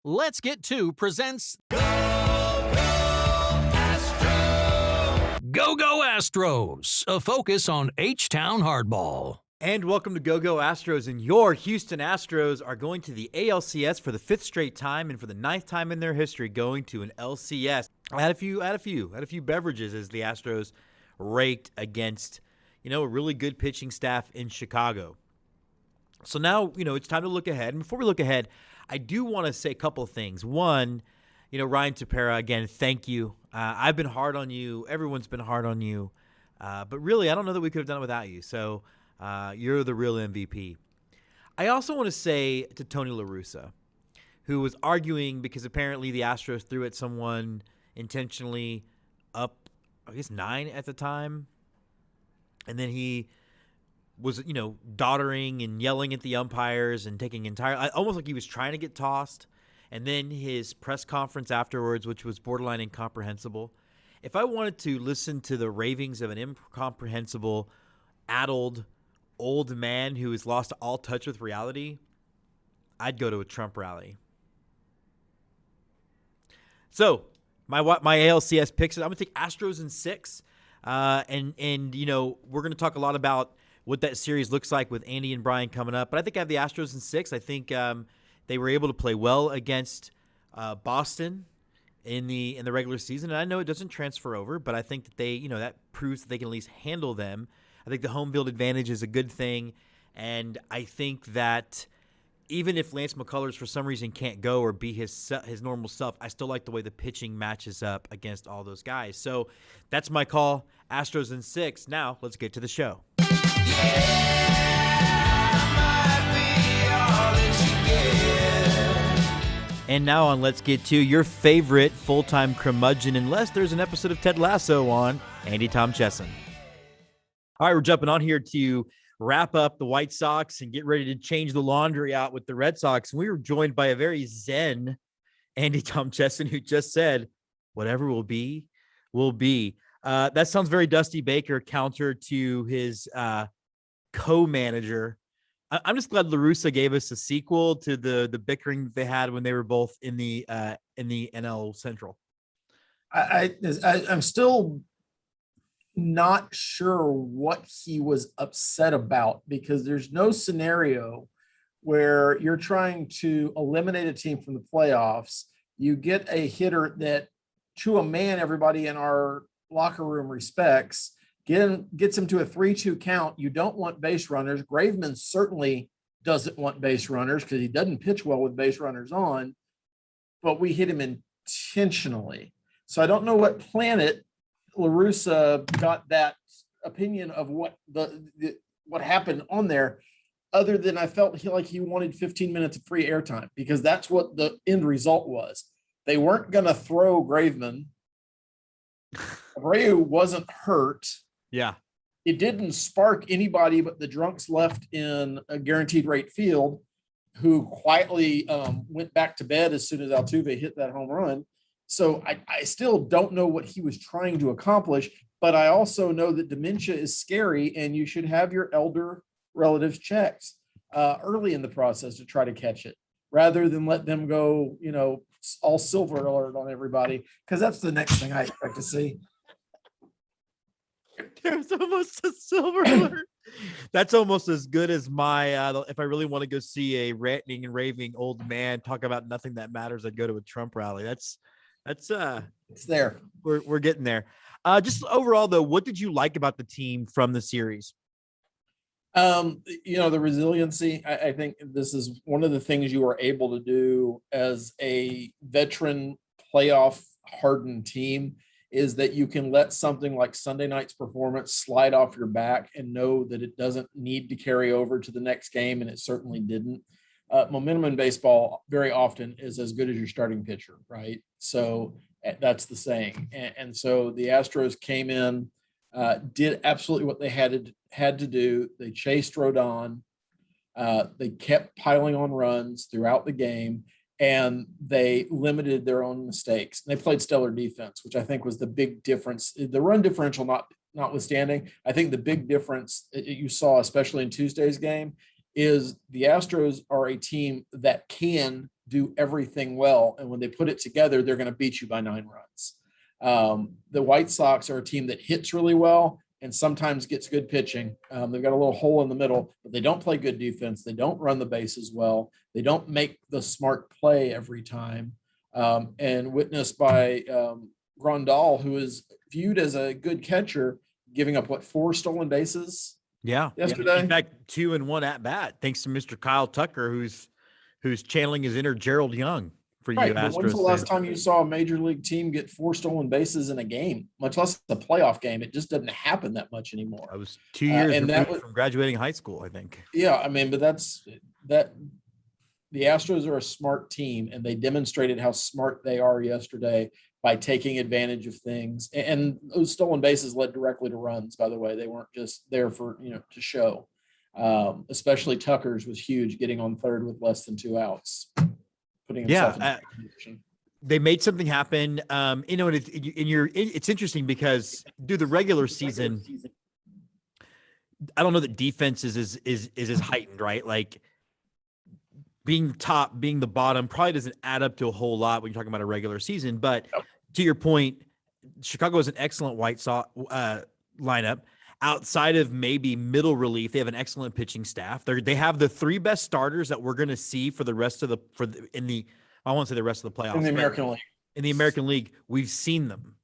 Let's Get To presents Go Go Astros, a focus on H-Town hardball. And welcome to Go Astros, and your Houston Astros are going to the ALCS for the 5th straight time and for the 9th time in their history going to an LCS. I had a few beverages as the Astros raked against, a really good pitching staff in Chicago. So now, it's time to look ahead. And before we look ahead, I do want to say a couple of things. One, Ryan Tempra, again, thank you. I've been hard on you. Everyone's been hard on you. But really, I don't know that we could have done it without you. So you're the real MVP. I also want to say to Tony Larussa, who was arguing because apparently the Astros threw at someone intentionally up, 9 at the time. And then he was, doddering and yelling at the umpires and taking almost like he was trying to get tossed. And then his press conference afterwards, which was borderline incomprehensible. If I wanted to listen to the ravings of an incomprehensible, addled, old man who has lost all touch with reality, I'd go to a Trump rally. So, my ALCS picks, I'm going to take Astros in 6. And we're going to talk a lot about what that series looks like with Andy and Brian coming up. But I think I have the Astros in 6. I think they were able to play well against Boston in the regular season. And I know it doesn't transfer over, but I think that they, that proves that they can at least handle them. I think the home field advantage is a good thing. And I think that even if Lance McCullers for some reason can't go or be his normal self, I still like the way the pitching matches up against all those guys. So that's my call. Astros in 6. Now let's get to the show. And now on Let's Get To, your favorite full-time curmudgeon, unless there's an episode of Ted Lasso on, Andy Tom Chesson. All right, we're jumping on here to wrap up the White Sox and get ready to change the laundry out with the Red Sox. And we were joined by a very zen Andy Tom Chesson, who just said, whatever will be, will be. That sounds very Dusty Baker, counter to his co-manager. I'm just glad Larussa gave us a sequel to the bickering that they had when they were both in the NL Central. I'm still not sure what he was upset about, because there's no scenario where you're trying to eliminate a team from the playoffs. You get a hitter that, to a man, everybody in our locker room respects, gets him to a 3-2 count. You don't want base runners. Graveman certainly doesn't want base runners because he doesn't pitch well with base runners on, but we hit him intentionally. So I don't know what planet Larussa got that opinion of what what happened on there, other than I felt like he wanted 15 minutes of free airtime, because that's what the end result was. They weren't going to throw Graveman. Abreu wasn't hurt. Yeah. It didn't spark anybody but the drunks left in a guaranteed rate field, who quietly went back to bed as soon as Altuve hit that home run. So I still don't know what he was trying to accomplish, but I also know that dementia is scary, and you should have your elder relatives checked early in the process to try to catch it, rather than let them go, all silver alert on everybody, because that's the next thing I expect to see. There's almost a silver alert. That's almost as good as my if I really want to go see a ranting and raving old man talk about nothing that matters, I'd go to a Trump rally. That's it's there. We're getting there. Just overall though, what did you like about the team from the series? The resiliency. I think this is one of the things you are able to do as a veteran playoff hardened team, is that you can let something like Sunday night's performance slide off your back and know that it doesn't need to carry over to the next game, and it certainly didn't. Momentum in baseball very often is as good as your starting pitcher, right? So that's the saying. And so the Astros came in, did absolutely what they had to do. They chased Rodon. They kept piling on runs throughout the game, and they limited their own mistakes. And they played stellar defense, which I think was the big difference. The run differential notwithstanding, I think the big difference you saw, especially in Tuesday's game, is the Astros are a team that can do everything well. And when they put it together, they're going to beat you by 9 runs. The White Sox are a team that hits really well and sometimes gets good pitching. They've got a little hole in the middle, but they don't play good defense. They don't run the bases well. They don't make the smart play every time. And witnessed by Grandal, who is viewed as a good catcher, giving up 4 stolen bases? Yesterday. In fact, 2 and 1 at bat, thanks to Mr. Kyle Tucker, who's channeling his inner Gerald Young for you Astros. When's the last time you saw a major league team get 4 stolen bases in a game, much less a playoff game? It just doesn't happen that much anymore. I was 2 years from graduating high school, I think. Yeah, I mean, but that's that. The Astros are a smart team, and they demonstrated how smart they are yesterday by taking advantage of things. And those stolen bases led directly to runs, by the way. They weren't just there for, to show. Especially Tucker's was huge, getting on third with less than 2 outs, putting himself in position. They made something happen. It's interesting because through the regular season, I don't know that defense is as heightened, right? Like being top, being the bottom probably doesn't add up to a whole lot when you're talking about a regular season. But to your point, Chicago is an excellent White Sox lineup. Outside of maybe middle relief, they have an excellent pitching staff. They have the 3 best starters that we're going to see for the rest of the I won't say the rest of the playoffs. In the American League. In the American League, we've seen them.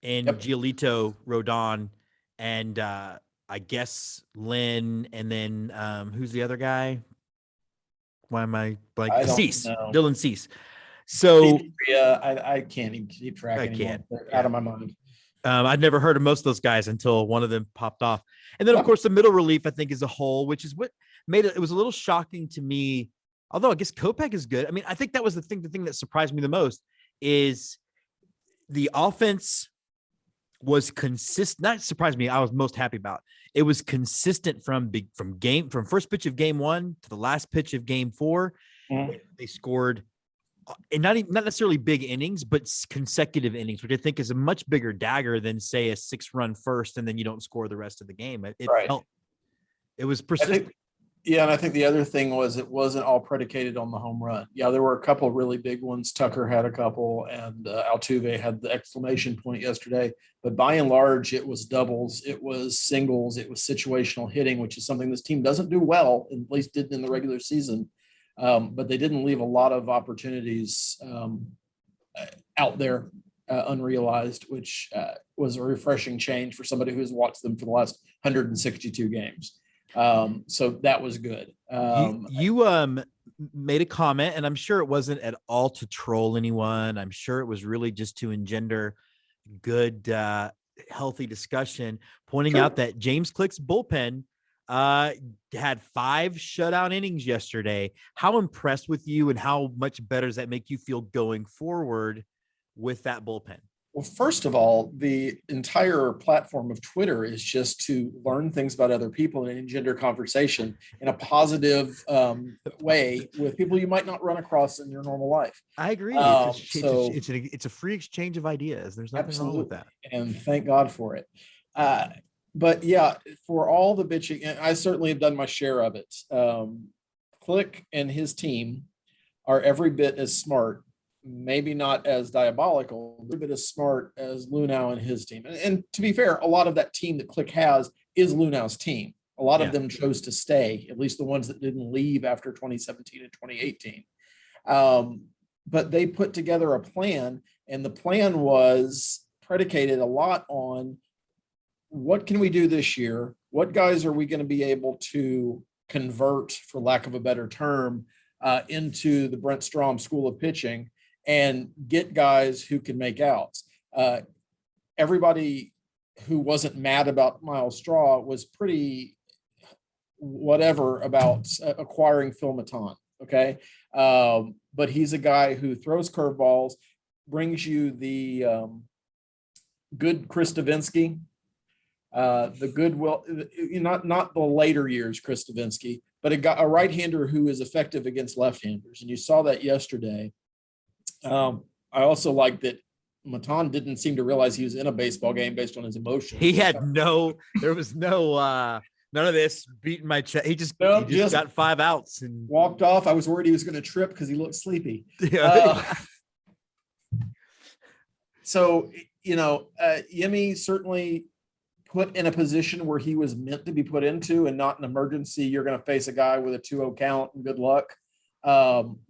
And Giolito, Rodon, and I guess Lynn, and then who's the other guy? Why am I blanking? Cease. Dylan Cease. So I can't even keep track anymore. They're out of my mind. I'd never heard of most of those guys until one of them popped off. And then, of course, the middle relief, I think, as a whole, which is what made it was a little shocking to me. Although I guess Kopech is good. I mean, I think that was the thing that surprised me the most is the offense was consistent. Not surprised me. I was most happy about. It was consistent from first pitch of game 1 to the last pitch of game 4. They scored. And not necessarily big innings, but consecutive innings, which I think is a much bigger dagger than, say, a 6-run first and then you don't score the rest of the game. It was persistent. And I think the other thing was it wasn't all predicated on the home run. Yeah, there were a couple really big ones. Tucker had a couple, and Altuve had the exclamation point yesterday. But by and large, it was doubles, it was singles, it was situational hitting, which is something this team doesn't do well, at least didn't in the regular season. But they didn't leave a lot of opportunities out there unrealized, which was a refreshing change for somebody who has watched them for the last 162 games. So that was good. You made a comment, and I'm sure it wasn't at all to troll anyone. I'm sure it was really just to engender good, healthy discussion, pointing out that James Click's bullpen had 5 shutout innings yesterday. How impressed with you, and how much better does that make you feel going forward with that bullpen? Well, first of all, the entire platform of Twitter is just to learn things about other people and engender conversation in a positive way with people you might not run across in your normal life. I agree. It's a free exchange of ideas. There's nothing wrong with that. And thank God for it. But yeah, for all the bitching, and I certainly have done my share of it. Click and his team are every bit as smart, maybe not as diabolical, every bit as smart as Luhnow and his team. And to be fair, a lot of that team that Click has is Luhnow's team. A lot of them chose to stay, at least the ones that didn't leave after 2017 and 2018. But they put together a plan, and the plan was predicated a lot on what can we do this year? What guys are we going to be able to convert, for lack of a better term, into the Brent Strom school of pitching and get guys who can make outs? Everybody who wasn't mad about Miles Straw was pretty whatever about acquiring Phil Maton. Okay. But he's a guy who throws curveballs, brings you the good Chris Davinsky, the goodwill, not the later years Chris Davinsky, but a right-hander who is effective against left-handers. And you saw that yesterday. I also like that Maton didn't seem to realize he was in a baseball game based on his emotions. He had there was no None of this beating my chest. He just Just got 5 outs and walked off. I was worried he was going to trip because he looked sleepy. So, Yemi certainly put in a position where he was meant to be put into and not an emergency. You're going to face a guy with a 2-0 count and good luck.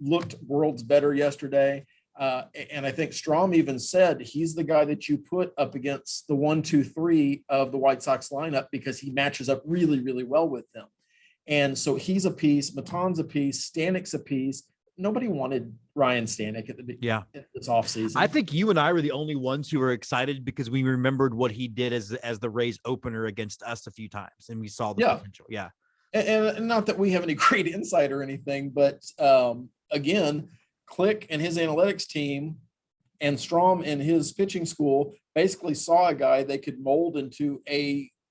Looked worlds better yesterday. And I think Strom even said he's the guy that you put up against the 1, 2, 3 of the White Sox lineup because he matches up really, really well with them. And so he's a piece, Maton's a piece, Stanek's a piece. Nobody wanted Ryan Stanek at this offseason. I think you and I were the only ones who were excited because we remembered what he did as the Rays opener against us a few times, and we saw the potential. Yeah, and not that we have any great insight or anything, but again, Click and his analytics team and Strom and his pitching school basically saw a guy they could mold into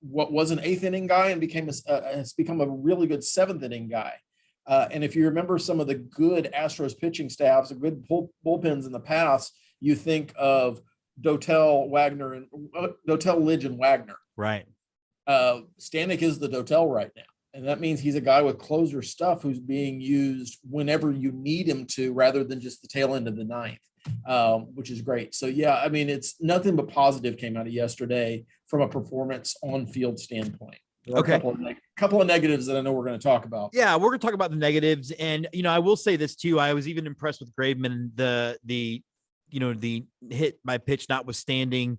what was an 8th inning guy and has become a really good 7th inning guy. And if you remember some of the good Astros pitching staffs, good bullpens in the past, you think of Dotel, Lidge, and Wagner. Right. Stanek is the Dotel right now. And that means he's a guy with closer stuff who's being used whenever you need him to, rather than just the tail end of the 9th, which is great. So, yeah, I mean, it's nothing but positive came out of yesterday from a performance on field standpoint. Okay. A couple of negatives that I know we're going to talk about. Yeah, we're going to talk about the negatives. And, I will say this too. I was even impressed with Graveman, the hit by pitch notwithstanding,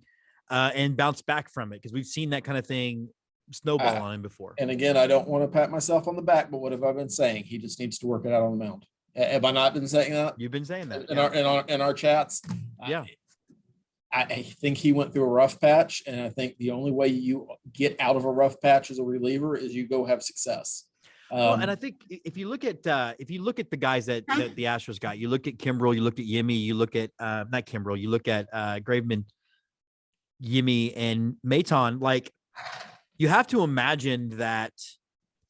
and bounce back from it, because we've seen that kind of thing snowball on him before. And again, I don't want to pat myself on the back, but what have I been saying? He just needs to work it out on the mound. Have I not been saying that? You've been saying that in our chats. Yeah. I think he went through a rough patch, and I think the only way you get out of a rough patch as a reliever is you go have success. And I think if you look at the guys that the Astros got, you look at Kimbrel, you look at Yimi, you look at not Kimbrel, you look at Graveman, Yimi, and Maton. Like, you have to imagine that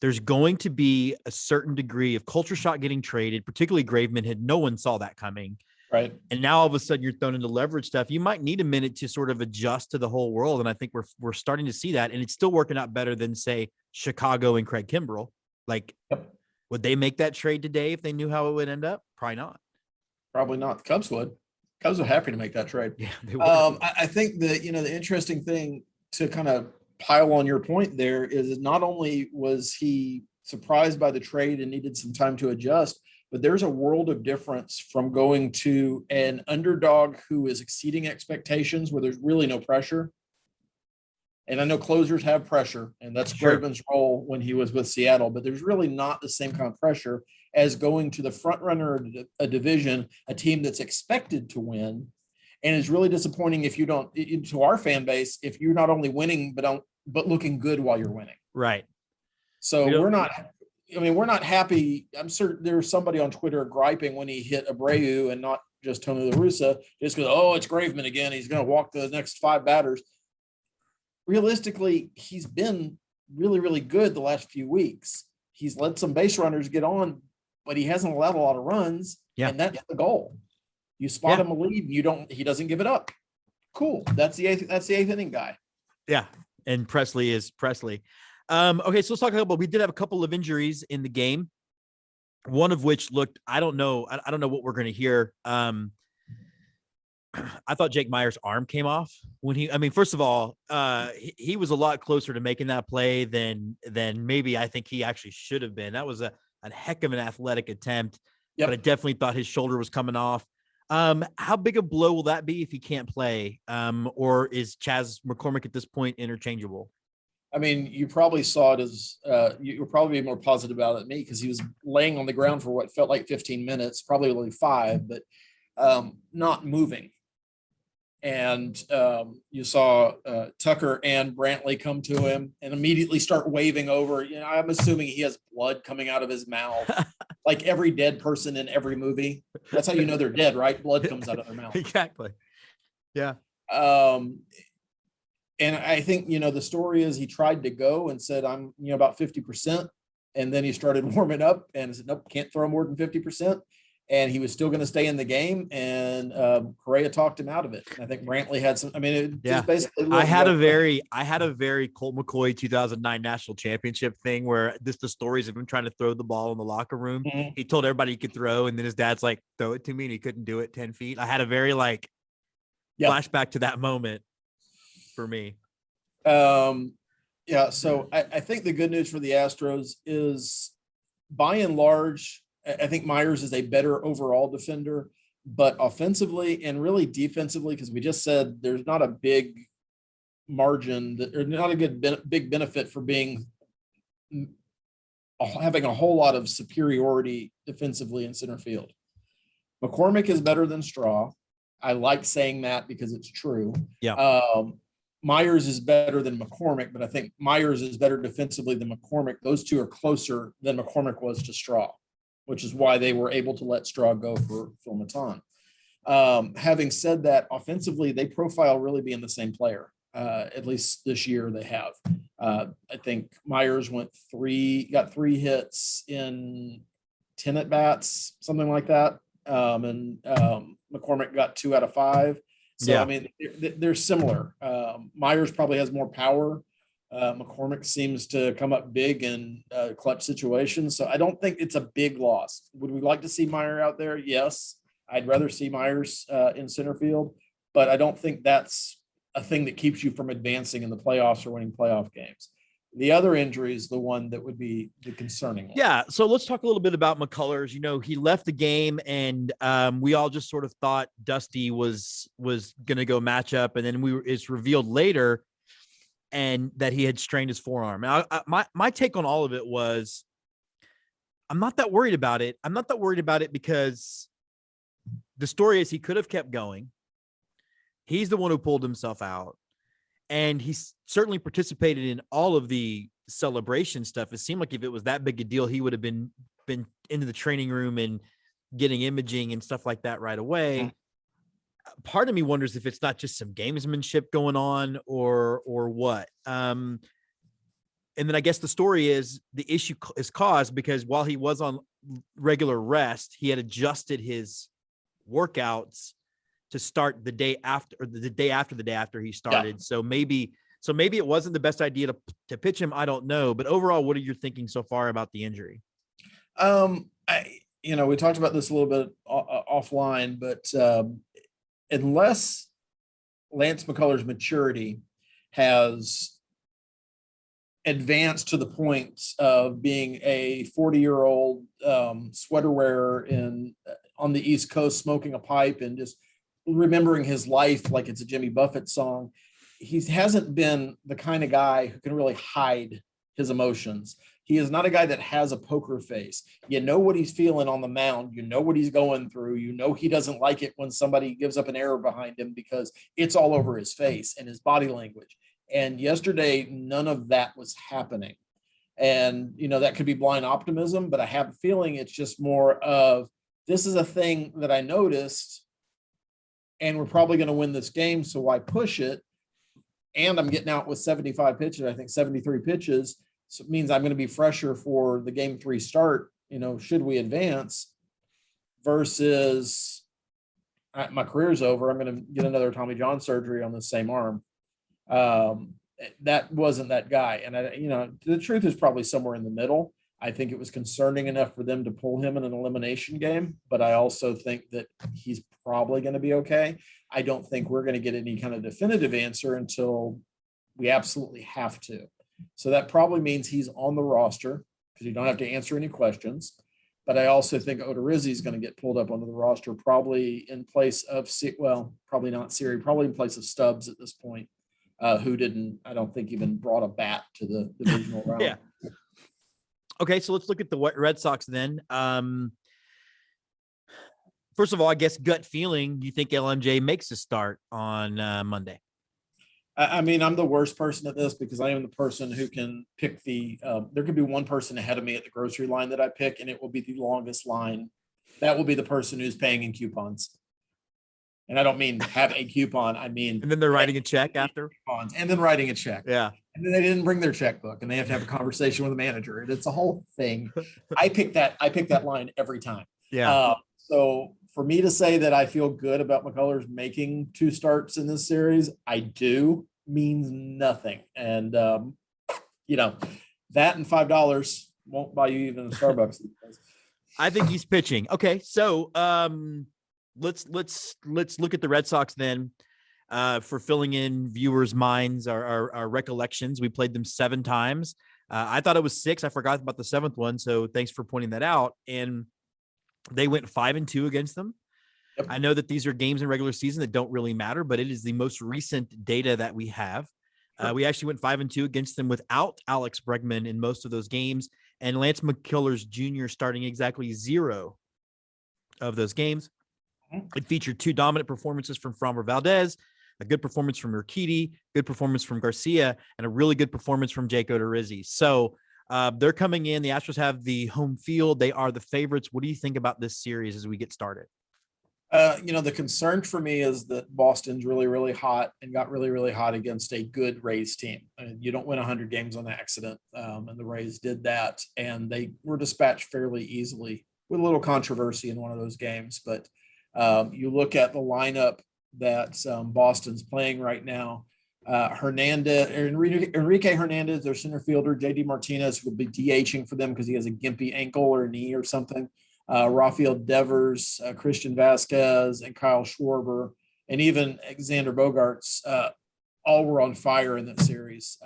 there's going to be a certain degree of culture shock getting traded, particularly Graveman. No one saw that coming. Right. And now all of a sudden you're thrown into leverage stuff. You might need a minute to sort of adjust to the whole world. And I think we're starting to see that. And it's still working out better than, say, Chicago and Craig Kimbrel. Like, would they make that trade today if they knew how it would end up? Probably not. Probably not. The Cubs would. Cubs are happy to make that trade. Yeah, they would. I think that, the interesting thing to kind of pile on your point there is not only was he surprised by the trade and needed some time to adjust, but there's a world of difference from going to an underdog who is exceeding expectations where there's really no pressure. And I know closers have pressure, and that's Graveman's role when he was with Seattle, but there's really not the same kind of pressure as going to the front runner of a division, a team that's expected to win. And it's really disappointing if you don't, to our fan base, if you're not only winning, but looking good while you're winning. Right. So we're not happy. I'm certain there's somebody on Twitter griping when he hit Abreu and not just Tony Larussa, just because, it's Graveman again. He's going to walk the next 5 batters. Realistically, he's been really, really good the last few weeks. He's let some base runners get on, but he hasn't allowed a lot of runs. Yeah. And that's the goal. You spot him a lead, he doesn't give it up. Cool. That's the eighth inning guy. Yeah. And Presley is Presley. Okay, so let's talk about, we did have a couple of injuries in the game. One of which looked, I don't know what we're going to hear. I thought Jake Meyer's arm came off when first of all, he was a lot closer to making that play than maybe I think he actually should have been. That was a heck of an athletic attempt, but I definitely thought his shoulder was coming off. How big a blow will that be if he can't play? Or is Chas McCormick at this point interchangeable? I mean, you probably saw it as you were probably more positive about it than me because he was laying on the ground for what felt like 15 minutes, probably only 5, but not moving. And you saw Tucker and Brantley come to him and immediately start waving over. I'm assuming he has blood coming out of his mouth, like every dead person in every movie. That's how you know they're dead, right? Blood comes out of their mouth. Exactly. Yeah. And I think, the story is he tried to go and said, I'm, about 50%. And then he started warming up and said, nope, can't throw more than 50%. and he was still going to stay in the game. And Correa talked him out of it. And I think Brantley had some. I mean, it just basically. I had a very Colt McCoy 2009 national championship thing where the stories of him trying to throw the ball in the locker room. Mhm. He told everybody he could throw, and then his dad's like, "Throw it to me," and he couldn't do it 10 feet. I had a very flashback to that moment for me. Yeah. So I think the good news for the Astros is, by and large, I think Myers is a better overall defender, but offensively and really defensively, because we just said there's not a big margin or not a big benefit for having a whole lot of superiority defensively in center field. McCormick is better than Straw. I like saying that because it's true. Yeah. Myers is better than McCormick, but I think Myers is better defensively than McCormick. Those two are closer than McCormick was to Straw, which is why they were able to let Straw go for Phil Maton. Having said that, offensively, they profile really being the same player. At least this year they have. I think Myers got 3 hits in 10 at bats, something like that. And McCormick got 2 out of 5. So, Yeah. I mean, they're similar. Myers probably has more power. McCormick seems to come up big in clutch situations. So I don't think it's a big loss. Would we like to see Myers out there? Yes. I'd rather see Myers in center field, but I don't think that's a thing that keeps you from advancing in the playoffs or winning playoff games. The other injury is the one that would be the concerning one. Yeah. So let's talk a little bit about McCullers. You know, he left the game, and we all just sort of thought Dusty was going to go match up. And then it's revealed later and that he had strained his forearm. And my take on all of it was, I'm not that worried about it. I'm not that worried about it because the story is he could have kept going. He's the one who pulled himself out. And he certainly participated in all of the celebration stuff. It seemed like if it was that big a deal, he would have been into the training room and getting imaging and stuff like that right away. Mm-hmm. Part of me wonders if it's not just some gamesmanship going on or what. And then I guess the story is the issue is caused because while he was on regular rest, he had adjusted his workouts to start the day after, or the day after he started. Yeah. So maybe it wasn't the best idea to pitch him. I don't know. But overall, what are you thinking so far about the injury? We talked about this a little bit offline, but unless Lance McCullers' maturity has advanced to the point of being a 40-year-old sweater wearer on the East Coast, smoking a pipe and just remembering his life like it's a Jimmy Buffett song, he hasn't been the kind of guy who can really hide his emotions. He is not a guy that has a poker face. You know what he's feeling on the mound. You know what he's going through. You know he doesn't like it when somebody gives up an error behind him because it's all over his face and his body language. And yesterday, none of that was happening. And, that could be blind optimism, but I have a feeling it's just more of, this is a thing that I noticed, and we're probably going to win this game, so why push it? And I'm getting out with 75 pitches, I think 73 pitches. So it means I'm going to be fresher for the game 3 start, should we advance, versus my career's over. I'm going to get another Tommy John surgery on the same arm. That wasn't that guy. And the truth is probably somewhere in the middle. I think it was concerning enough for them to pull him in an elimination game, but I also think that he's probably going to be okay. I don't think we're going to get any kind of definitive answer until we absolutely have to. So that probably means he's on the roster because you don't have to answer any questions. But I also think Odorizzi is going to get pulled up onto the roster, probably in place of, probably not Siri, probably in place of Stubbs at this point, who I don't think even brought a bat to the divisional round. Yeah. Okay, so let's look at the Red Sox then. First of all, I guess gut feeling, you think LMJ makes a start on Monday? I mean, I'm the worst person at this because I am the person who can pick there could be one person ahead of me at the grocery line that I pick, and it will be the longest line. That will be the person who's paying in coupons. And I don't mean have a coupon. I mean, and then they're writing a check after coupons, and then writing a check. Yeah. And then they didn't bring their checkbook, and they have to have a conversation with the manager, and it's a whole thing. I pick that line every time. Yeah. So for me to say that I feel good about McCullers making 2 starts in this series, I do, means nothing. And, that and $5 won't buy you even a Starbucks. I think he's pitching. Okay, so let's look at the Red Sox then. For filling in viewers' minds, our recollections. We played them 7 times. I thought it was 6. I forgot about the 7th one, so thanks for pointing that out. And they went 5-2 against them. Yep. I know that these are games in regular season that don't really matter, but it is the most recent data that we have. Sure. We actually went 5-2 against them without Alex Bregman in most of those games, and Lance McCullers Jr. starting exactly 0 of those games. It featured 2 dominant performances from Framber Valdez, a good performance from Urquidy, good performance from Garcia, and a really good performance from Jake Odorizzi. So they're coming in. The Astros have the home field. They are the favorites. What do you think about this series as we get started? The concern for me is that Boston's really, really hot and got really, really hot against a good Rays team. And you don't win 100 games on accident. And the Rays did that, and they were dispatched fairly easily with a little controversy in one of those games. But you look at the lineup that Boston's playing right now. Enrique Hernandez, their center fielder, JD Martinez, will be DHing for them because he has a gimpy ankle or knee or something. Rafael Devers, Christian Vasquez, and Kyle Schwarber, and even Xander Bogaerts, all were on fire in that series.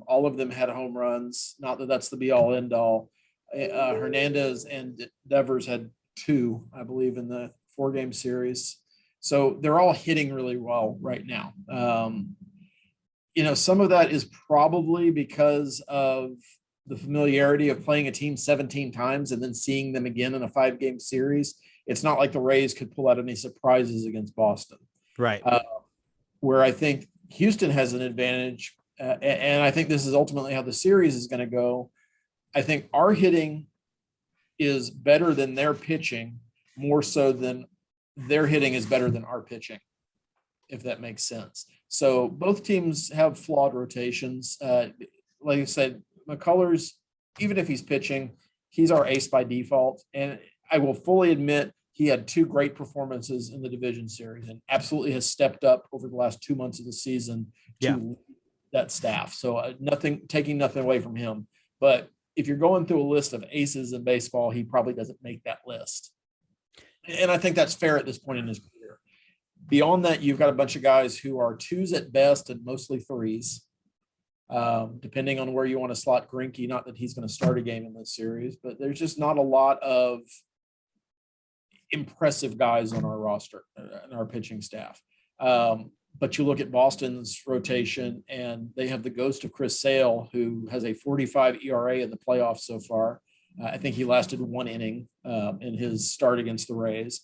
All of them had home runs. Not that that's the be-all, end-all. Hernandez and Devers had 2, I believe, in the 4-game series. So they're all hitting really well right now. Some of that is probably because of the familiarity of playing a team 17 times and then seeing them again in a 5-game series. It's not like the Rays could pull out any surprises against Boston. Right. Where I think Houston has an advantage, and I think this is ultimately how the series is going to go. I think our hitting is better than their pitching, more so than their hitting is better than our pitching, if that makes sense. So both teams have flawed rotations. Like I said, McCullers, even if he's pitching, he's our ace by default. And I will fully admit he had 2 great performances in the division series and absolutely has stepped up over the last 2 months of the season to that staff. So taking nothing away from him. But if you're going through a list of aces in baseball, he probably doesn't make that list. And I think that's fair at this point in his career. Beyond that, you've got a bunch of guys who are 2s at best and mostly 3s. Depending on where you want to slot Greinke, not that he's going to start a game in this series, but there's just not a lot of impressive guys on our roster and our pitching staff. But you look at Boston's rotation, and they have the ghost of Chris Sale, who has a 45 ERA in the playoffs so far. I think he lasted 1 inning in his start against the Rays.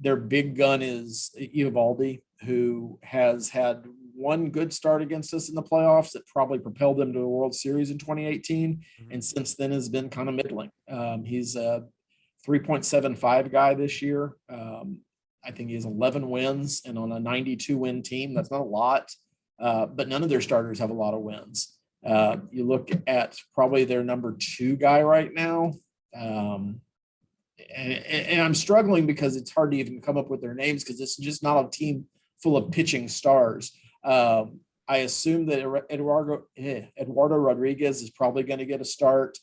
Their big gun is Eovaldi, who has had 1 good start against us in the playoffs that probably propelled them to the World Series in 2018. And since then has been kind of middling. He's a 3.75 guy this year. I think he has 11 wins, and on a 92-win team, that's not a lot, but none of their starters have a lot of wins. You look at probably their number 2 guy right now. And I'm struggling because it's hard to even come up with their names because it's just not a team full of pitching stars. I assume that Eduardo Rodriguez is probably going to get a start.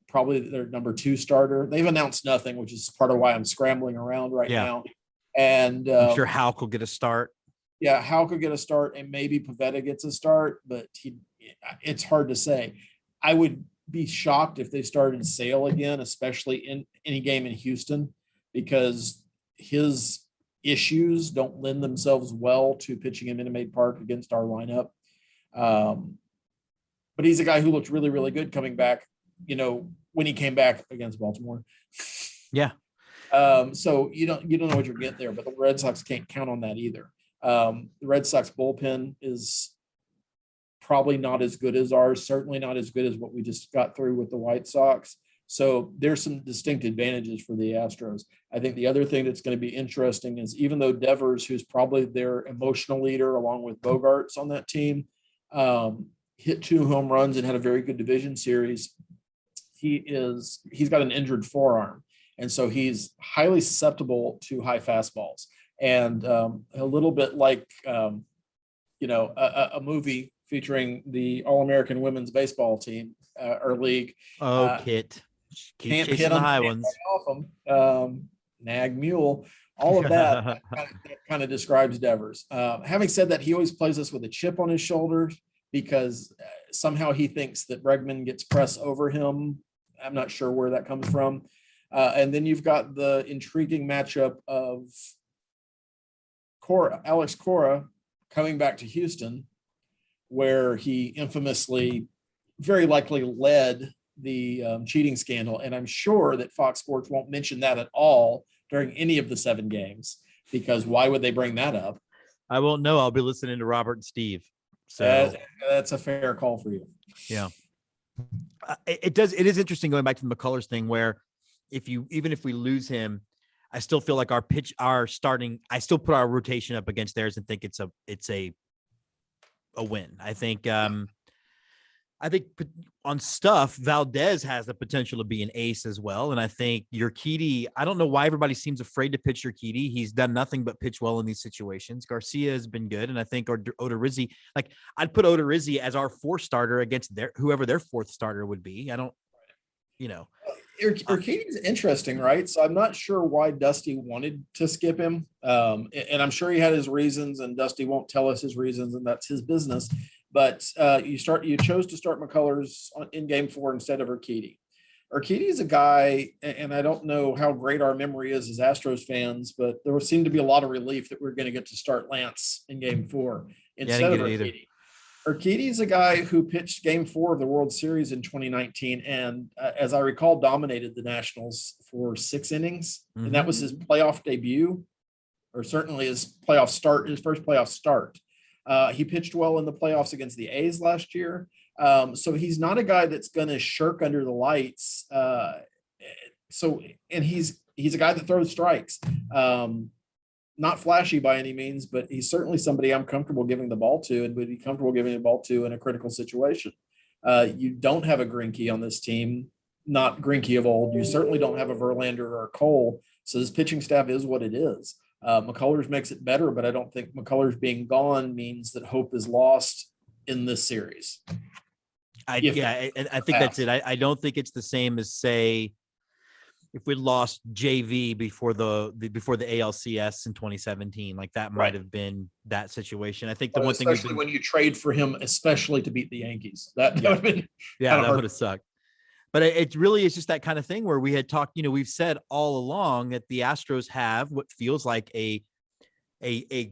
Probably their number 2 starter. They've announced nothing, which is part of why I'm scrambling around right now. And I'm sure Hal could get a start. Yeah, Hal could get a start, and maybe Pivetta gets a start, but it's hard to say. I would be shocked if they started Sale again, especially in any game in Houston, because his issues don't lend themselves well to pitching in Minute Maid Park against our lineup. But he's a guy who looked really, really good coming back, when he came back against Baltimore. Yeah. So you don't know what you're getting there, but the Red Sox can't count on that either. The Red Sox bullpen is probably not as good as ours, certainly not as good as what we just got through with the White Sox. So there's some distinct advantages for the Astros. I think the other thing that's going to be interesting is even though Devers, who's probably their emotional leader along with Bogaerts on that team, hit 2 home runs and had a very good division series, he's got an injured forearm. And so he's highly susceptible to high fastballs. And a little bit like, a movie featuring the All-American women's baseball team or league. Kit. Keep Can't chasing hit the them, high can't ones. lay off them. Nag mule, all of that kind of describes Devers. Having said that, he always plays us with a chip on his shoulders because somehow he thinks that Bregman gets press over him. I'm not sure where that comes from. And then you've got the intriguing matchup of Alex Cora coming back to Houston, where he infamously, very likely led the cheating scandal. And I'm sure that Fox Sports won't mention that at all during any of the 7 games, because why would they bring that up? I won't know. I'll be listening to Robert and Steve. So that's a fair call for you. Yeah. It is interesting going back to the McCullers thing, where even if we lose him, I still feel like I still put our rotation up against theirs and think it's a win. I think on stuff, Valdez has the potential to be an ace as well. And I think Urquidy, I don't know why everybody seems afraid to pitch Urquidy. He's done nothing but pitch well in these situations. Garcia has been good. And I think Odorizzi, like I'd put Odorizzi as our 4th starter against whoever their 4th starter would be. I don't, Urquidy's interesting, right? So I'm not sure why Dusty wanted to skip him. And I'm sure he had his reasons, and Dusty won't tell us his reasons, and that's his business. But you chose to start McCullers in game 4 instead of Urquidy. Urquidy is a guy, and I don't know how great our memory is as Astros fans, but there seemed to be a lot of relief that we're going to get to start Lance in game 4 instead of Urquidy. Urquidy is a guy who pitched game 4 of the World Series in 2019. And as I recall, dominated the Nationals for 6 innings. Mm-hmm. And that was his playoff debut, or certainly his first playoff start. He pitched well in the playoffs against the A's last year. So he's not a guy that's going to shirk under the lights. And he's a guy that throws strikes. Not flashy by any means, but he's certainly somebody I'm comfortable giving the ball to and would be comfortable giving the ball to in a critical situation. You don't have a Greinke on this team, not Greinke of old. You certainly don't have a Verlander or a Cole. So this pitching staff is what it is. McCullers makes it better, but I don't think McCullers being gone means that hope is lost in this series. I think that's it. I don't think it's the same as, say, if we lost JV before the ALCS in 2017, like that might have been that situation. I think the one thing, especially when you trade for him, especially to beat the Yankees, that would have been that would have sucked. But it really is just that kind of thing where we had talked. We've said all along that the Astros have what feels like a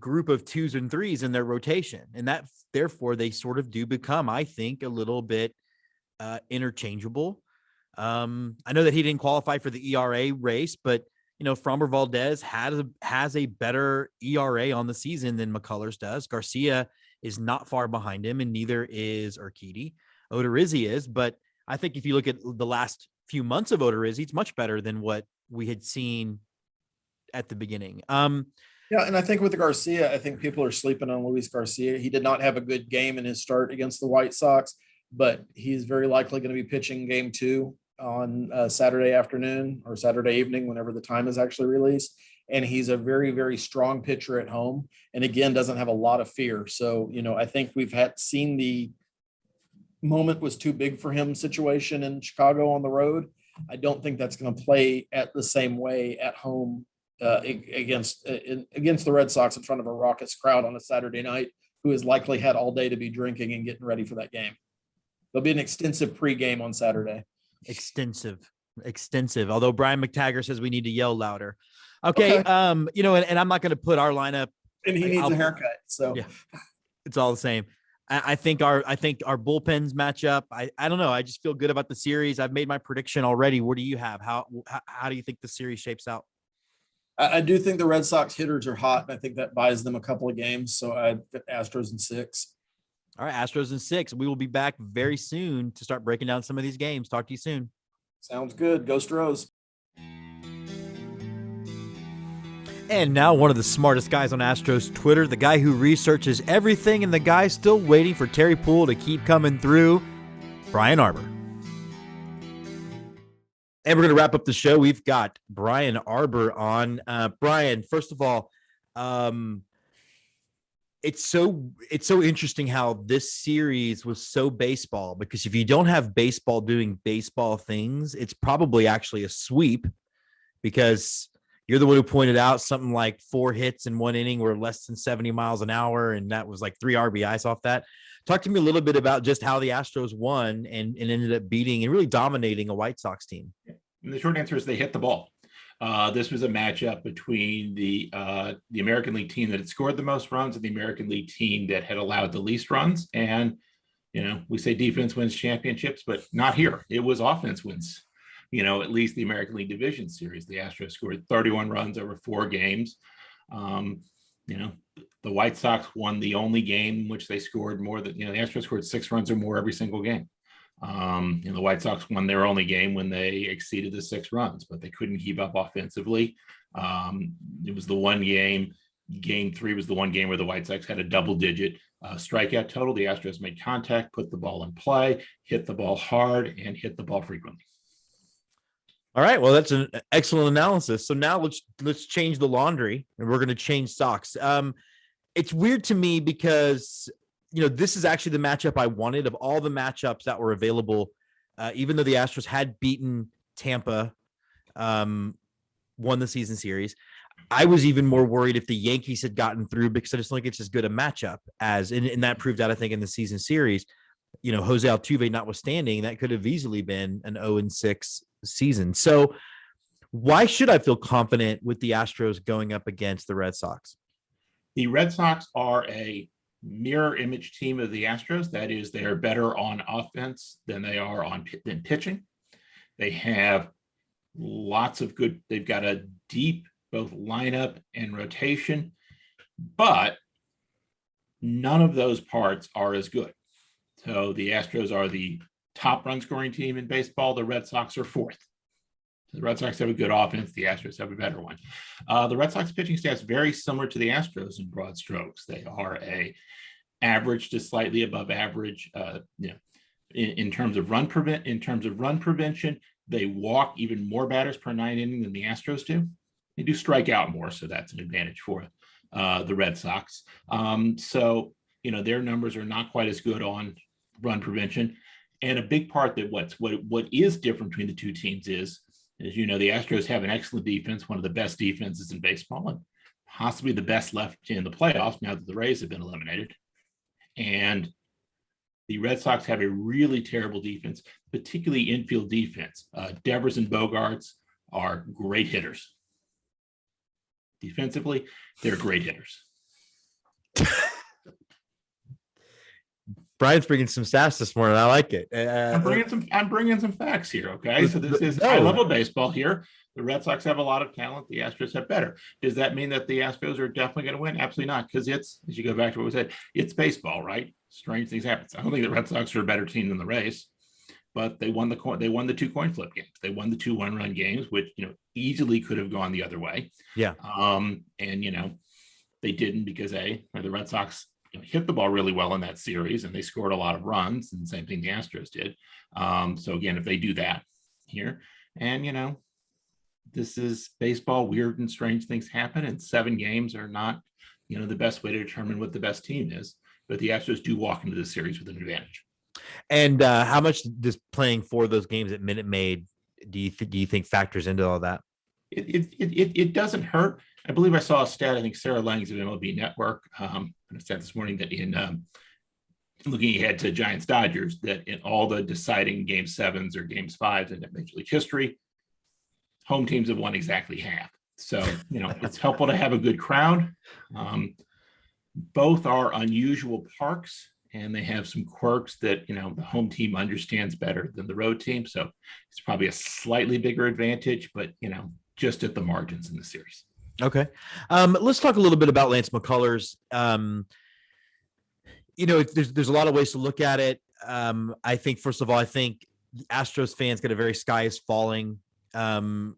group of 2s and 3s in their rotation, and that therefore they sort of do become, I think, a little bit interchangeable. I know that he didn't qualify for the ERA race, but Framber Valdez has a better ERA on the season than McCullers does. Garcia is not far behind him, and neither is Urquidy. Odorizzi is, but I think if you look at the last few months of Odorizzi, it's much better than what we had seen at the beginning. Yeah, and I think with the Garcia, I think people are sleeping on Luis Garcia. He did not have a good game in his start against the White Sox, but he's very likely going to be pitching game 2 on Saturday afternoon or Saturday evening, whenever the time is actually released. And he's a very, very strong pitcher at home. And again, doesn't have a lot of fear. So, I think we've seen the moment was too big for him situation in Chicago on the road. I don't think that's going to play at the same way at home against the Red Sox in front of a raucous crowd on a Saturday night, who has likely had all day to be drinking and getting ready for that game. There'll be an extensive pregame on Saturday. Extensive. Although Brian McTaggart says we need to yell louder. Okay. And I'm not going to put our lineup. And he needs a haircut. So yeah, it's all the same. I think our bullpens match up. I don't know. I just feel good about the series. I've made my prediction already. What do you have? How do you think the series shapes out? I do think the Red Sox hitters are hot. And I think that buys them a couple of games. So I Astros in 6. All right, Astros in 6. We will be back very soon to start breaking down some of these games. Talk to you soon. Sounds good. Go Stros. And now one of the smartest guys on Astros Twitter, the guy who researches everything, and the guy still waiting for Terry Poole to keep coming through, Brian Arbor. And we're going to wrap up the show. We've got Brian Arbor on. Brian, first of all, it's so interesting how this series was so baseball, because if you don't have baseball doing baseball things, it's probably actually a sweep, because you're the one who pointed out something like 4 hits in 1 inning were less than 70 miles an hour, and that was like 3 RBIs off that. Talk to me a little bit about just how the Astros won and ended up beating and really dominating a White Sox team. And the short answer is they hit the ball. This was a matchup between the American League team that had scored the most runs and the American League team that had allowed the least runs. And, we say defense wins championships, but not here. It was offense wins, at least the American League Division Series. The Astros scored 31 runs over 4 games. The White Sox won the only game in which they scored more than, the Astros scored 6 runs or more every single game. The White Sox won their only game when they exceeded the 6 runs, but they couldn't keep up offensively. It was the one game. Game 3 was the one game where the White Sox had a double-digit strikeout total. The Astros made contact, put the ball in play, hit the ball hard, and hit the ball frequently. All right. Well, that's an excellent analysis. So now let's change the laundry, and we're going to change socks. It's weird to me because this is actually the matchup I wanted of all the matchups that were available. Even though the Astros had beaten Tampa, won the season series, I was even more worried if the Yankees had gotten through, because I just don't think it's as good a matchup and that proved out, I think, in the season series. Jose Altuve notwithstanding, that could have easily been an 0-6 season. So why should I feel confident with the Astros going up against the Red Sox? The Red Sox are a mirror image team of the Astros. That is, they are better on offense than they are than pitching. They have they've got a deep both lineup and rotation, but none of those parts are as good. So the Astros are the top run scoring team in baseball. The Red Sox are 4th. The Red Sox have a good offense. The Astros have a better one. The Red Sox pitching staff is very similar to the Astros in broad strokes. They are a average to slightly above average. In terms of run prevention, they walk even more batters per 9 inning than the Astros do. They do strike out more, so that's an advantage for the Red Sox. Their numbers are not quite as good on run prevention. And a big part that what is different between the two teams is the Astros have an excellent defense, one of the best defenses in baseball, and possibly the best left in the playoffs now that the Rays have been eliminated. And the Red Sox have a really terrible defense, particularly infield defense. Devers and Bogarts are great hitters. Defensively, they're great hitters. Brian's bringing some stats this morning. I like it. I'm bringing some facts here. Okay, so this is high level baseball here. The Red Sox have a lot of talent. The Astros have better. Does that mean that the Astros are definitely going to win? Absolutely not, because it's, as you go back to what we said, it's baseball, right? Strange things happen. I don't think the Red Sox are a better team than the Rays, but they won the 2 coin flip games. They won the 2 1-run games, which easily could have gone the other way. Yeah. They didn't because the Red Sox hit the ball really well in that series, and they scored a lot of runs, and the same thing the Astros did. So again, if they do that here, and this is baseball, weird and strange things happen, and 7 games are not the best way to determine what the best team is, but the Astros do walk into the series with an advantage. And how much does playing 4 of those games at Minute Maid do you think factors into all that? It doesn't hurt. I believe I saw a stat. I think Sarah Langs of MLB Network said this morning that in looking ahead to Giants Dodgers, that in all the deciding Game 7s or Game 5s in Major League history, home teams have won exactly half. So it's helpful to have a good crowd. Both are unusual parks, and they have some quirks that the home team understands better than the road team. So it's probably a slightly bigger advantage, but just at the margins in the series. Okay. Let's talk a little bit about Lance McCullers. There's a lot of ways to look at it. I think, first of all, Astros fans get a very sky is falling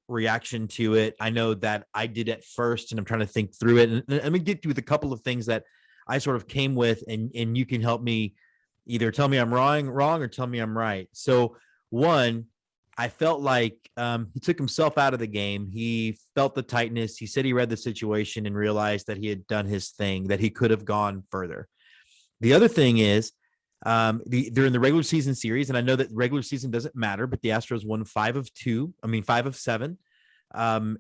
reaction to it. I know that I did at first, and I'm trying to think through it. And let me get with a couple of things that I sort of came with, and you can help me either tell me I'm wrong or tell me I'm right. So one, I felt like he took himself out of the game. He felt the tightness. He said he read the situation and realized that he had done his thing, that he could have gone further. The other thing is, they're in the regular season series, and I know that regular season doesn't matter, but the Astros won 5 of 7,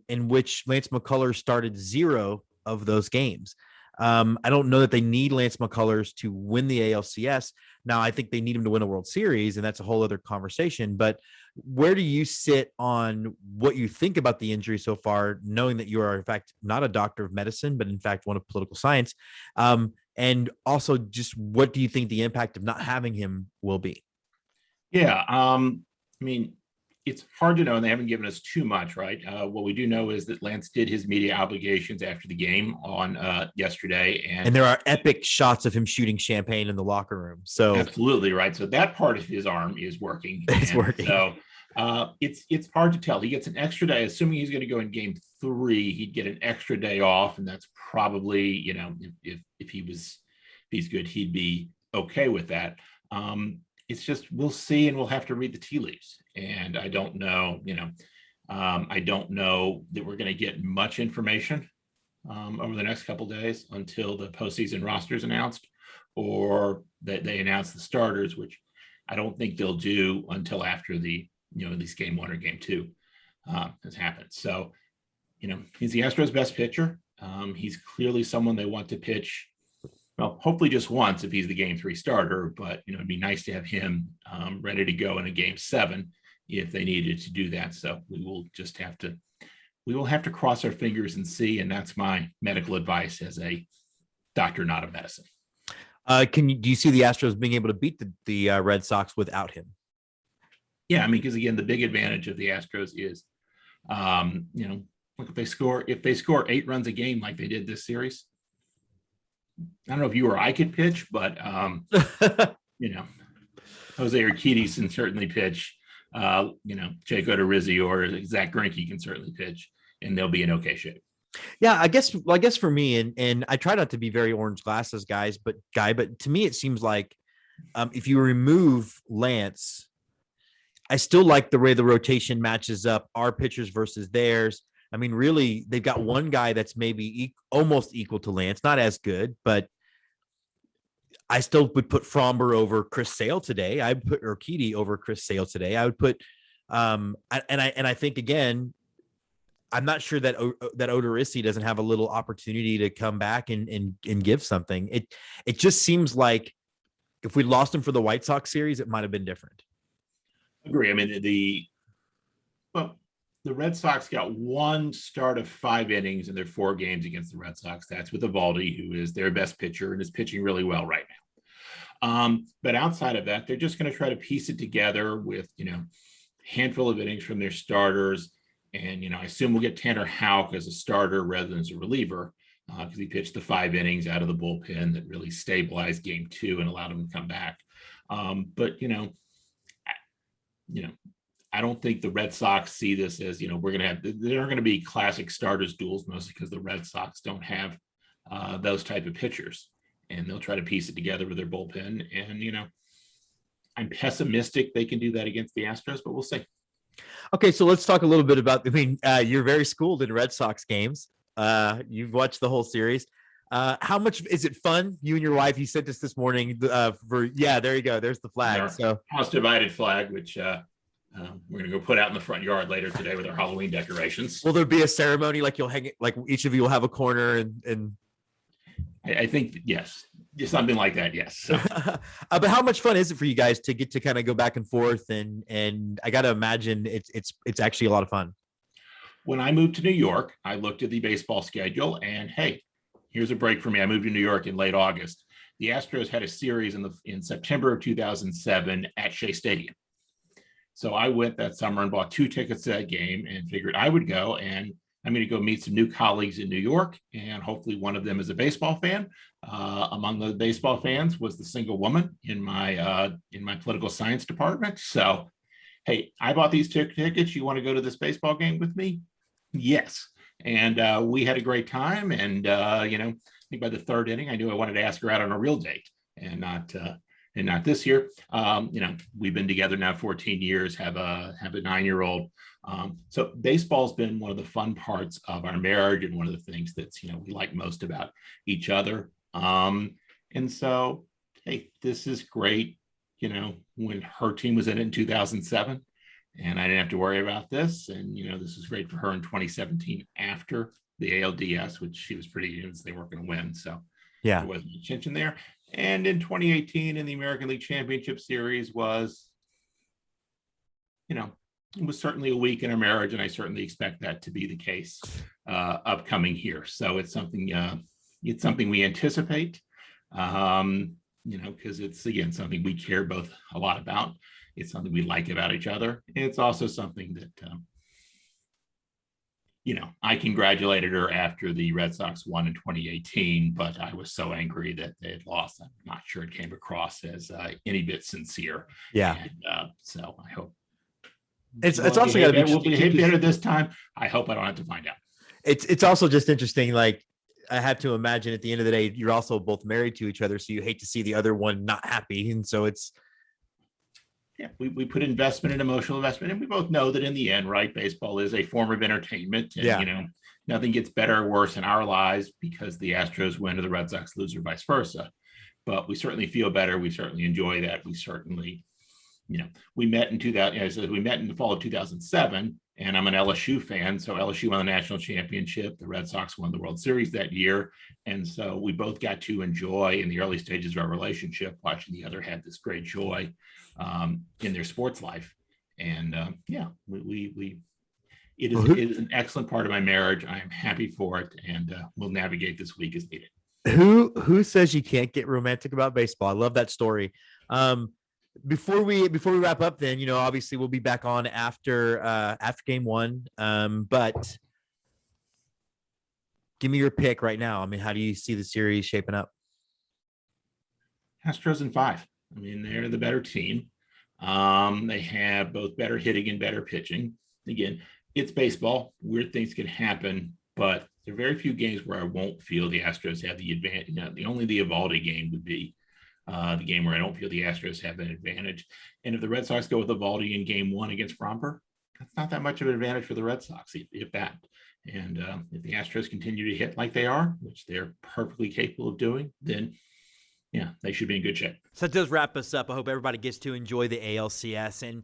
in which Lance McCullers started 0 of those games. I don't know that they need Lance McCullers to win the ALCS. Now, I think they need him to win a World Series, and that's a whole other conversation. But where do you sit on what you think about the injury so far, knowing that you are, in fact, not a doctor of medicine, but in fact, one of political science? And also, just what do you think the impact of not having him will be? Yeah. I mean, it's hard to know, and they haven't given us too much, right? What we do know is that Lance did his media obligations after the game on yesterday, And there are epic shots of him shooting champagne in the locker room. So absolutely right. So that part of his arm is working. It's working. So it's hard to tell. He gets an extra day, assuming he's going to go in game 3. He'd get an extra day off, and that's probably, if he's good, he'd be okay with that. It's just, we'll see, and we'll have to read the tea leaves. And I don't know, I don't know that we're going to get much information over the next couple of days until the postseason roster is announced, or that they announce the starters, which I don't think they'll do until after the, at least game 1 or game 2 has happened. So, he's the Astros' best pitcher. He's clearly someone they want to pitch, well, hopefully just once if he's the game 3 starter, but it'd be nice to have him ready to go in a game 7 if they needed to do that. So we will have to cross our fingers and see. And that's my medical advice as a doctor, not a medicine. Do you see the Astros being able to beat the Red Sox without him? Yeah, I mean, because again, the big advantage of the Astros is, look, if they score 8 runs a game like they did this series, I don't know if you or I could pitch, but Jose Urquidy can certainly pitch. Jake Odorizzi or Zach Greinke can certainly pitch, and they'll be in okay shape. Yeah, I guess for me, and I try not to be very orange glasses but to me it seems like if you remove Lance, I still like the way the rotation matches up, our pitchers versus theirs. I mean, really, they've got one guy that's maybe almost equal to Lance, not as good, but I still would put Fromber over Chris Sale today. I would put Urquidy over Chris Sale today. I would put, I think again, I'm not sure that Odorizzi doesn't have a little opportunity to come back and give something. It just seems like if we lost him for the White Sox series, it might have been different. Agree. I mean, the Red Sox got one start of 5 innings in their 4 games against the Red Sox. That's with Eovaldi, who is their best pitcher and is pitching really well right now. But outside of that, they're just going to try to piece it together with, handful of innings from their starters. And, I assume we'll get Tanner Houck as a starter rather than as a reliever because he pitched the 5 innings out of the bullpen that really stabilized game 2 and allowed him to come back. But I don't think the Red Sox see this as, they're going to be classic starters duels, mostly because the Red Sox don't have those type of pitchers, and they'll try to piece it together with their bullpen. And, I'm pessimistic they can do that against the Astros, but we'll see. Okay. So let's talk a little bit about, you're very schooled in Red Sox games. You've watched the whole series. How much is it fun? You and your wife, you sent us this morning there you go. There's the flag. So house divided flag, which, we're going to go put out in the front yard later today with our Halloween decorations. Will there be a ceremony like you'll hang it, like each of you will have a corner and I think, yes, something like that. Yes. So. But how much fun is it for you guys to get to kind of go back and forth? And I got to imagine it's actually a lot of fun. When I moved to New York, I looked at the baseball schedule and, hey, here's a break for me. I moved to New York in late August. The Astros had a series in September of 2007 at Shea Stadium. So I went that summer and bought 2 tickets to that game and figured I would go, and I'm going to go meet some new colleagues in New York, and hopefully one of them is a baseball fan. Among the baseball fans was the single woman in my political science department. So, hey, I bought these tickets. You want to go to this baseball game with me? Yes. And we had a great time. And, I think by the 3rd inning, I knew I wanted to ask her out on a real date and not and not this year. We've been together now 14 years, have a 9-year-old. So baseball's been one of the fun parts of our marriage, and one of the things that's, we like most about each other. And so, hey, this is great. When her team was in it in 2007, and I didn't have to worry about this. And, this is great for her in 2017 after the ALDS, which she was pretty, they weren't going to win. So Yeah. there wasn't much tension there. And in 2018 in the American League Championship Series was, it was certainly a week in our marriage, and I certainly expect that to be the case upcoming here. So it's something we anticipate, because it's, again, something we care both a lot about. It's something we like about each other. It's also something that, I congratulated her after the Red Sox won in 2018, but I was so angry that they had lost. I'm not sure it came across as any bit sincere. Yeah. And so I hope It's also got to be. We'll behave better this time. I hope I don't have to find out. It's also just interesting. Like, I have to imagine at the end of the day, you're also both married to each other, so you hate to see the other one not happy, and so it's. Yeah, we put investment and emotional investment, and we both know that in the end, right, baseball is a form of entertainment, and nothing gets better or worse in our lives because the Astros win or the Red Sox lose or vice versa. But we certainly feel better. We certainly enjoy that. We certainly, we met in 2000. As we met in the fall of 2007, and I'm an LSU fan, so LSU won the national championship. The Red Sox won the World Series that year, and so we both got to enjoy in the early stages of our relationship watching the other have this great joy in their sports life. And it is an excellent part of my marriage. I am happy for it, and we'll navigate this week as needed. Who says you can't get romantic about baseball? I love that story. Before we wrap up, then, obviously we'll be back on after game one. But give me your pick right now. I mean, how do you see the series shaping up? Astros in 5. I mean, they're the better team. They have both better hitting and better pitching. Again, it's baseball. Weird things can happen, but there are very few games where I won't feel the Astros have the advantage. The Evaldi game would be the game where I don't feel the Astros have an advantage. And if the Red Sox go with Evaldi in game 1 against Fromper, that's not that much of an advantage for the Red Sox, if that. And if the Astros continue to hit like they are, which they're perfectly capable of doing, then they should be in good shape. So that does wrap us up. I hope everybody gets to enjoy the ALCS. And,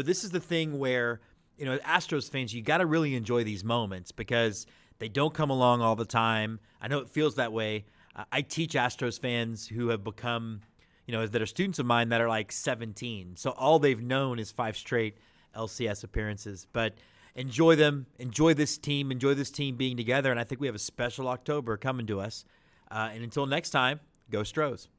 this is the thing where, Astros fans, you got to really enjoy these moments because they don't come along all the time. I know it feels that way. I teach Astros fans who have become, that are students of mine that are like 17. So all they've known is 5 straight LCS appearances. But enjoy them. Enjoy this team being together. And I think we have a special October coming to us. And until next time, go Stros.